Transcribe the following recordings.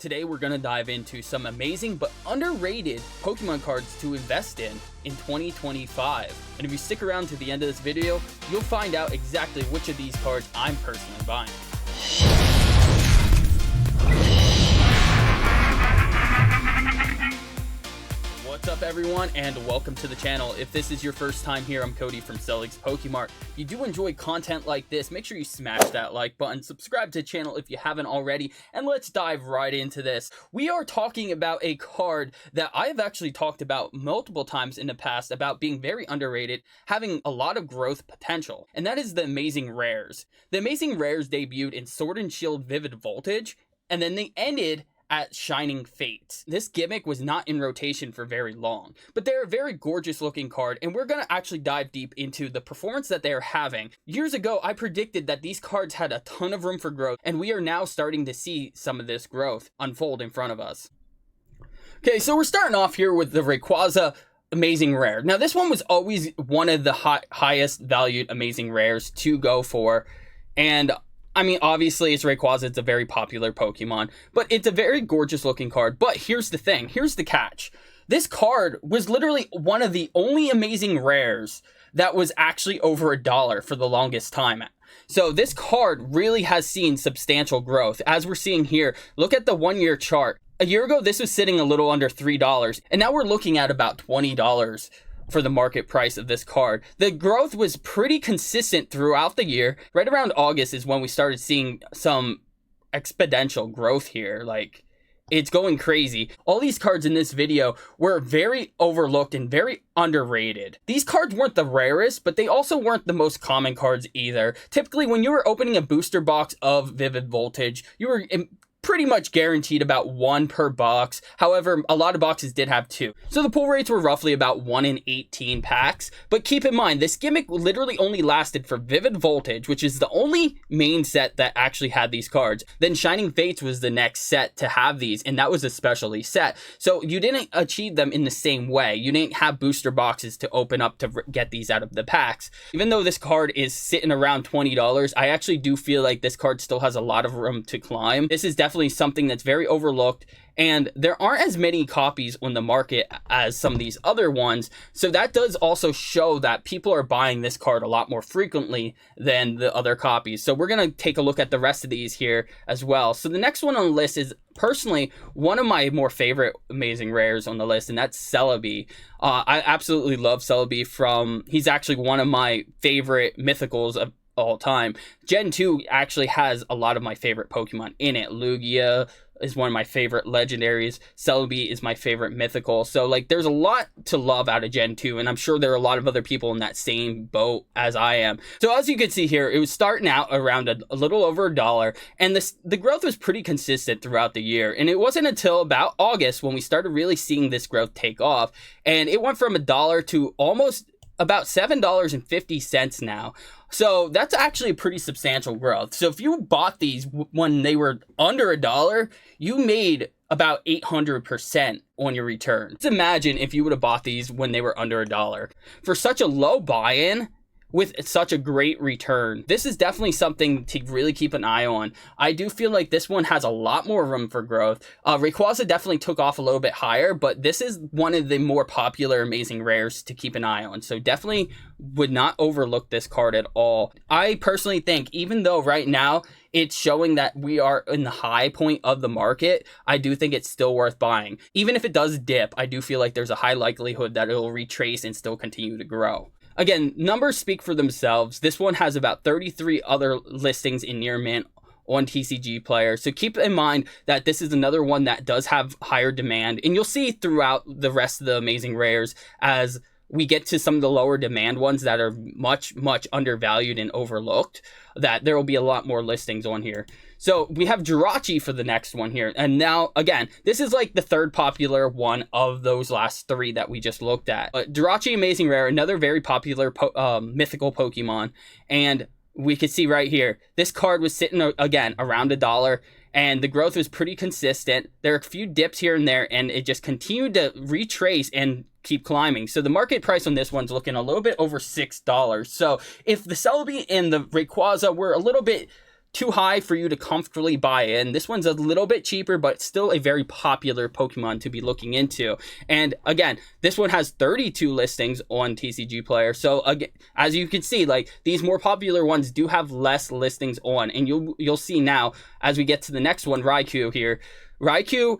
Today we're going to dive into some amazing but underrated Pokemon cards to invest in 2025. And if you stick around to the end of this video, you'll find out exactly which of these cards I'm personally buying. What's up everyone, and welcome to the channel. If this is your first time here, I'm Cody from Celig's Pokemart. If you do enjoy content like this, make sure you smash that like button, subscribe to the channel if you haven't already, and let's dive right into this. We are talking about a card that I have actually talked about multiple times in the past about being very underrated, having a lot of growth potential, and that is the Amazing Rares. The Amazing Rares debuted in Sword and Shield Vivid Voltage, and then they ended at Shining Fates. This gimmick was not in rotation for very long, but they're a very gorgeous looking card, and we're gonna actually dive deep into the performance that they're having. Years ago, I predicted that these cards had a ton of room for growth, and we are now starting to see some of this growth unfold in front of us. Okay, so we're starting off here with the Rayquaza Amazing Rare. Now, this one was always one of the highest valued Amazing Rares to go for, and I mean, obviously, it's Rayquaza. It's a very popular Pokemon, but it's a very gorgeous looking card. But here's the thing. Here's the catch. This card was literally one of the only Amazing Rares that was actually over $1 for the longest time. So this card really has seen substantial growth. As we're seeing here, look at the 1 year chart. A year ago, this was sitting a little under $3, and now we're looking at about $20 for the market price of this card. The growth was pretty consistent throughout the year. Right around August is when we started seeing some exponential growth here. Like, it's going crazy. All these cards in this video were very overlooked and very underrated. These cards weren't the rarest, but they also weren't the most common cards either. Typically, when you were opening a booster box of Vivid Voltage, you were pretty much guaranteed about one per box. However, a lot of boxes did have two. So the pull rates were roughly about 1 in 18 packs. But keep in mind, this gimmick literally only lasted for Vivid Voltage, which is the only main set that actually had these cards. Then Shining Fates was the next set to have these, and that was a specialty set. So you didn't achieve them in the same way. You didn't have booster boxes to open up to get these out of the packs. Even though this card is sitting around $20, I actually do feel like this card still has a lot of room to climb. This is definitely something that's very overlooked, and there aren't as many copies on the market as some of these other ones, so that does also show that people are buying this card a lot more frequently than the other copies. So we're going to take a look at the rest of these here as well. So the next one on the list is personally one of my more favorite Amazing Rares on the list, and that's Celibi. I absolutely love Celibi. He's actually one of my favorite mythicals of all time. Gen 2 actually has a lot of my favorite Pokemon in it. Lugia is one of my favorite legendaries. Celibi is my favorite mythical. So like, there's a lot to love out of Gen 2, and I'm sure there are a lot of other people in that same boat as I am. So as you can see here, it was starting out around a little over $1, and the growth was pretty consistent throughout the year. And it wasn't until about August when we started really seeing this growth take off, and it went from $1 to almost about $7.50 now. So that's actually a pretty substantial growth. So if you bought these when they were under $1, you made about 800% on your return. Just imagine if you would have bought these when they were under $1. For such a low buy-in, with such a great return, this is definitely something to really keep an eye on. I do feel like this one has a lot more room for growth. Rayquaza definitely took off a little bit higher, but this is one of the more popular Amazing Rares to keep an eye on. So definitely would not overlook this card at all. I personally think, even though right now it's showing that we are in the high point of the market, I do think it's still worth buying. Even if it does dip, I do feel like there's a high likelihood that it'll retrace and still continue to grow. Again, numbers speak for themselves. This one has about 33 other listings in near mint on TCG Player. So keep in mind that this is another one that does have higher demand. And you'll see throughout the rest of the Amazing Rares, as we get to some of the lower demand ones that are much, much undervalued and overlooked, that there will be a lot more listings on here. So we have Jirachi for the next one here. And now, again, this is like the third popular one of those last three that we just looked at. Jirachi Amazing Rare, another very popular mythical Pokemon. And we could see right here, this card was sitting, again, around $1. And the growth was pretty consistent. There are a few dips here and there, and it just continued to retrace and keep climbing. So the market price on this one's looking a little bit over $6. So if the Celibi and the Rayquaza were a little bit too high for you to comfortably buy in. This one's a little bit cheaper, but still a very popular Pokemon to be looking into. And again, this one has 32 listings on TCG Player. So again, as you can see, like, these more popular ones do have less listings on, and you'll see now as we get to the next one, Raikou here. Raikou,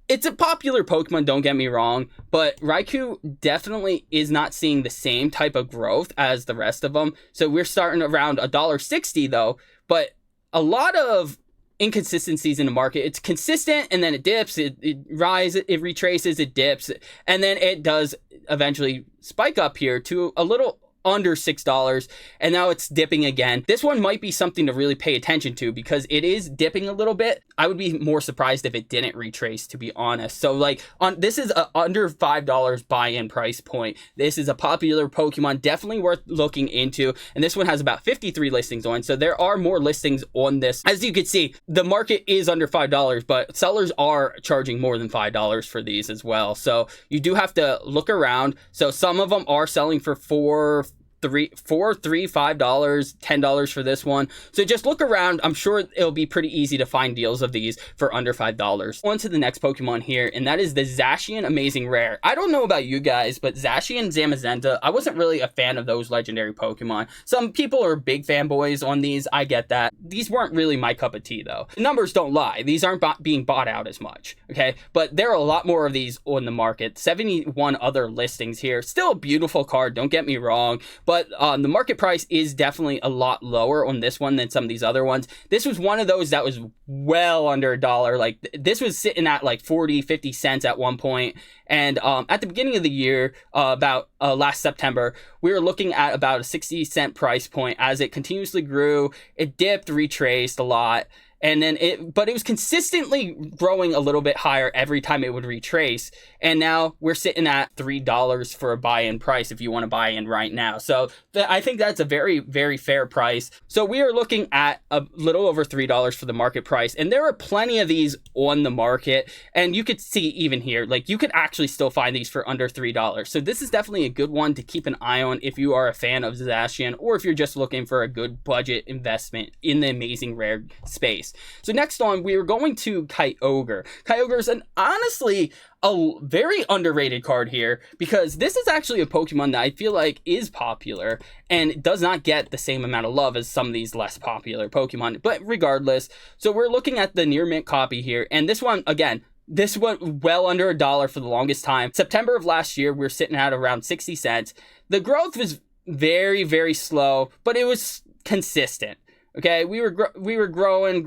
it's a popular Pokemon, don't get me wrong, but Raikou definitely is not seeing the same type of growth as the rest of them. So we're starting around $1.60 though, but a lot of inconsistencies in the market. It's consistent, and then it dips, it rises, it retraces, it dips, and then it does eventually spike up here to a little under $6, and now it's dipping again. This one might be something to really pay attention to because it is dipping a little bit. I would be more surprised if it didn't retrace, to be honest. So like, this is a under $5 buy-in price point. This is a popular Pokemon, definitely worth looking into, and this one has about 53 listings on, so there are more listings on this. As you can see, the market is under $5, but sellers are charging more than $5 for these as well, so you do have to look around. So some of them are selling for $4, $5, $10 for this one. So just look around. I'm sure it'll be pretty easy to find deals of these for under $5. On to the next Pokemon here, and that is the Zacian Amazing Rare. I don't know about you guys, but Zacian and Zamazenta, I wasn't really a fan of those legendary Pokemon. Some people are big fanboys on these. I get that. These weren't really my cup of tea though. The numbers don't lie. These aren't being bought out as much, okay? But there are a lot more of these on the market. 71 other listings here. Still a beautiful card, don't get me wrong, but the market price is definitely a lot lower on this one than some of these other ones. This was one of those that was well under $1. Like, this was sitting at like 40-50 cents at one point. And at the beginning of the year, about last September, we were looking at about a 60-cent price point. As it continuously grew, it dipped, retraced a lot, and then but it was consistently growing a little bit higher every time it would retrace. And now we're sitting at $3 for a buy-in price if you want to buy in right now. So I think that's a very, very fair price. So we are looking at a little over $3 for the market price. And there are plenty of these on the market. And you could see even here, like, you could actually still find these for under $3. So this is definitely a good one to keep an eye on if you are a fan of Zacian, or if you're just looking for a good budget investment in the Amazing Rare space. So next on, we are going to Kyogre. Kyogre is honestly a very underrated card here, because this is actually a Pokemon that I feel like is popular and does not get the same amount of love as some of these less popular Pokemon. But regardless, so we're looking at the near mint copy here, and this one, again, this went well under $1 for the longest time. September of last year, we were sitting at around 60 cents. The growth was very, very slow, but it was consistent. Okay, we were growing.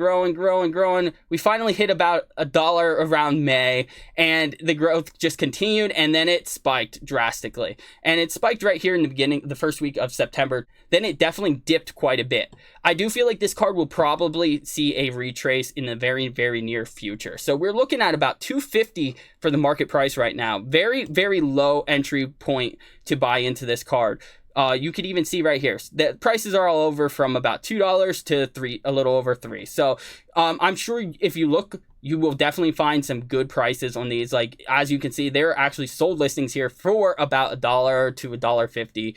We finally hit about $1 around May, and the growth just continued, and then it spiked drastically. And it spiked right here in the beginning, the first week of September. Then it definitely dipped quite a bit. I do feel like this card will probably see a retrace in the very, very near future. So we're looking at about $2.50 for the market price right now. Very, very low entry point to buy into this card. You could even see right here, the prices are all over from about $2 to $3, a little over $3. So I'm sure if you look, you will definitely find some good prices on these. Like, as you can see, there are actually sold listings here for about $1 to $1.50.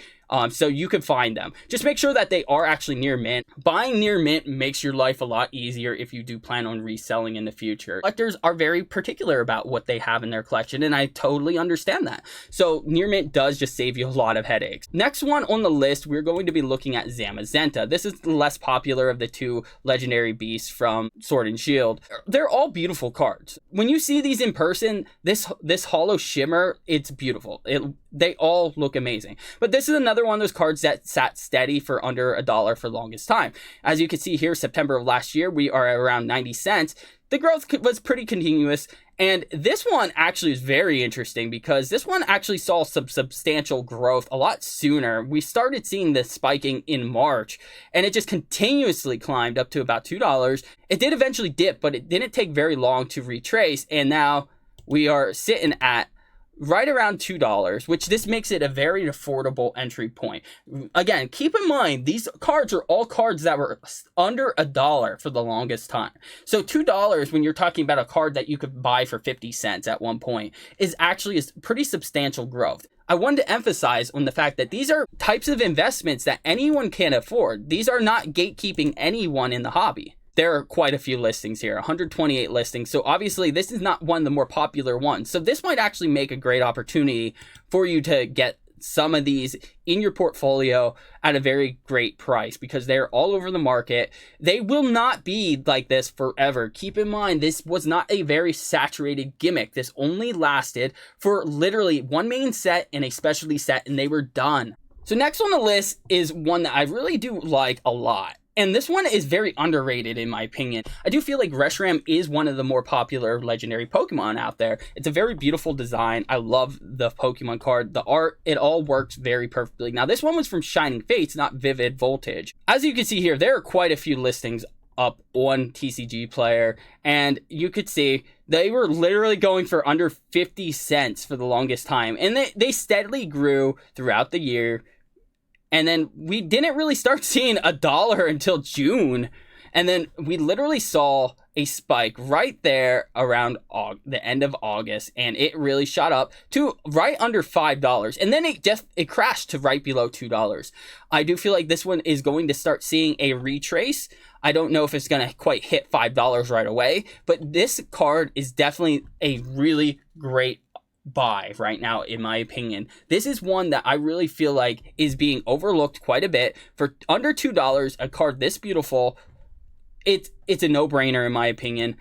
So you could find them. Just make sure that they are actually near mint. Buying near mint makes your life a lot easier if you do plan on reselling in the future. Collectors are very particular about what they have in their collection, and I totally understand that. So near mint does just save you a lot of headaches. Next one on the list, we're going to be looking at Zamazenta. This is the less popular of the two legendary beasts from Sword and Shield. They're all beautiful cards. When you see these in person, this hollow shimmer, it's beautiful. They all look amazing. But this is another one of those cards that sat steady for under $1 for the longest time. As you can see here, September of last year, we are at around 90 cents. The growth was pretty continuous. And this one actually is very interesting, because this one actually saw some substantial growth a lot sooner. We started seeing this spiking in March, and it just continuously climbed up to about $2. It did eventually dip, but it didn't take very long to retrace. And now we are sitting at right around $2, which this makes it a very affordable entry point. Again, keep in mind, these cards are all cards that were under $1 for the longest time. So $2, when you're talking about a card that you could buy for 50 cents at one point, is actually a pretty substantial growth. I wanted to emphasize on the fact that these are types of investments that anyone can afford. These are not gatekeeping anyone in the hobby. There are quite a few listings here, 128 listings. So obviously this is not one of the more popular ones. So this might actually make a great opportunity for you to get some of these in your portfolio at a very great price, because they're all over the market. They will not be like this forever. Keep in mind, this was not a very saturated gimmick. This only lasted for literally one main set and a specialty set, and they were done. So next on the list is one that I really do like a lot. And this one is very underrated in my opinion. I do feel like Reshiram is one of the more popular legendary Pokemon out there. It's a very beautiful design. I love the Pokemon card. The art, it all works very perfectly. Now this one was from Shining Fates, not Vivid Voltage. As you can see here, there are quite a few listings up on TCG Player, and you could see they were literally going for under 50 cents for the longest time. And they steadily grew throughout the year. And then we didn't really start seeing $1 until June. And then we literally saw a spike right there around the end of August. And it really shot up to right under $5. And then it crashed to right below $2. I do feel like this one is going to start seeing a retrace. I don't know if it's going to quite hit $5 right away. But this card is definitely a really great buy right now, in my opinion. This is one that I really feel like is being overlooked quite a bit. For under $2, a card this beautiful, it's a no-brainer in my opinion.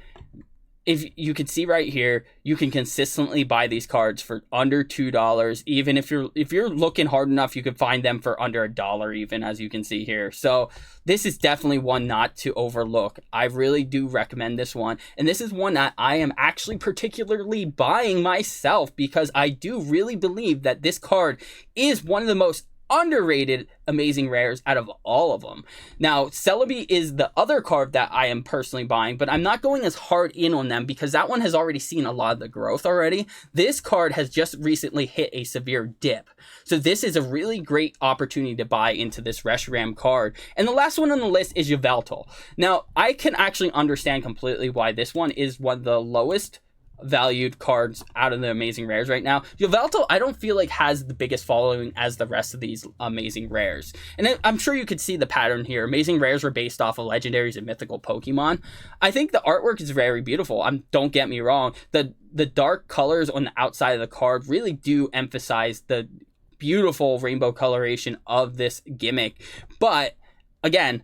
If you can see right here, you can consistently buy these cards for under $2. Even if you're looking hard enough, you could find them for under $1 even, as you can see here. So this is definitely one not to overlook. I really do recommend this one. And this is one that I am actually particularly buying myself, because I do really believe that this card is one of the most underrated amazing rares out of all of them. Now, Celibi is the other card that I am personally buying, but I'm not going as hard in on them because that one has already seen a lot of the growth already. This card has just recently hit a severe dip. So this is a really great opportunity to buy into this Reshiram card. And the last one on the list is Yveltal. Now, I can actually understand completely why this one is one of the lowest valued cards out of the amazing rares right now. Yveltal, I don't feel like has the biggest following as the rest of these amazing rares. And I'm sure you could see the pattern here. Amazing rares were based off of legendaries and mythical Pokemon. I think the artwork is very beautiful. Don't get me wrong. The dark colors on the outside of the card really do emphasize the beautiful rainbow coloration of this gimmick. But again,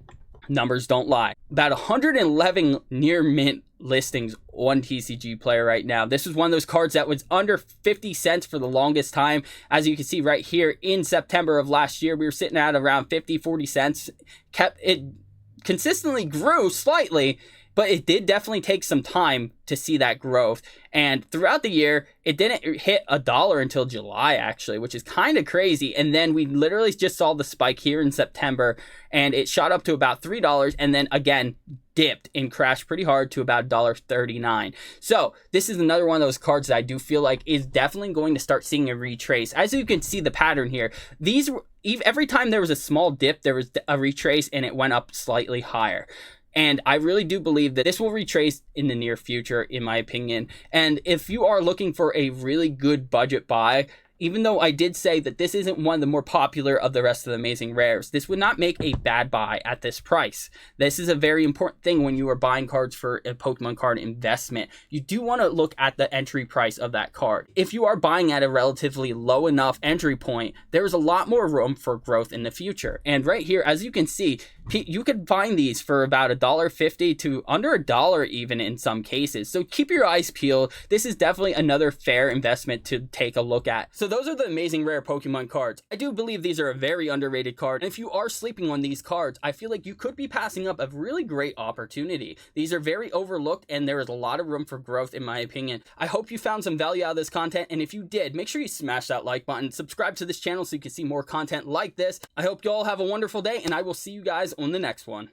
numbers don't lie. About 111 near mint listings on TCG Player right now. This is one of those cards that was under 50 cents for the longest time. As you can see right here, in September of last year, we were sitting at around 40 cents. It consistently grew slightly, but it did definitely take some time to see that growth. And throughout the year, it didn't hit $1 until July, actually, which is kind of crazy. And then we literally just saw the spike here in September, and it shot up to about $3, and then again dipped and crashed pretty hard to about $1.39. So this is another one of those cards that I do feel like is definitely going to start seeing a retrace. As you can see the pattern here, every time there was a small dip, there was a retrace and it went up slightly higher. And I really do believe that this will retrace in the near future, in my opinion. And if you are looking for a really good budget buy, even though I did say that this isn't one of the more popular of the rest of the amazing rares, this would not make a bad buy at this price. This is a very important thing when you are buying cards for a Pokemon card investment. You do want to look at the entry price of that card. If you are buying at a relatively low enough entry point, there is a lot more room for growth in the future. And right here, as you can see, you could find these for about $1.50 to under $1 even in some cases. So keep your eyes peeled. This is definitely another fair investment to take a look at. So those are the amazing rare Pokemon cards. I do believe these are a very underrated card. And if you are sleeping on these cards, I feel like you could be passing up a really great opportunity. These are very overlooked and there is a lot of room for growth in my opinion. I hope you found some value out of this content. And if you did, make sure you smash that like button, subscribe to this channel so you can see more content like this. I hope you all have a wonderful day and I will see you guys on the next one.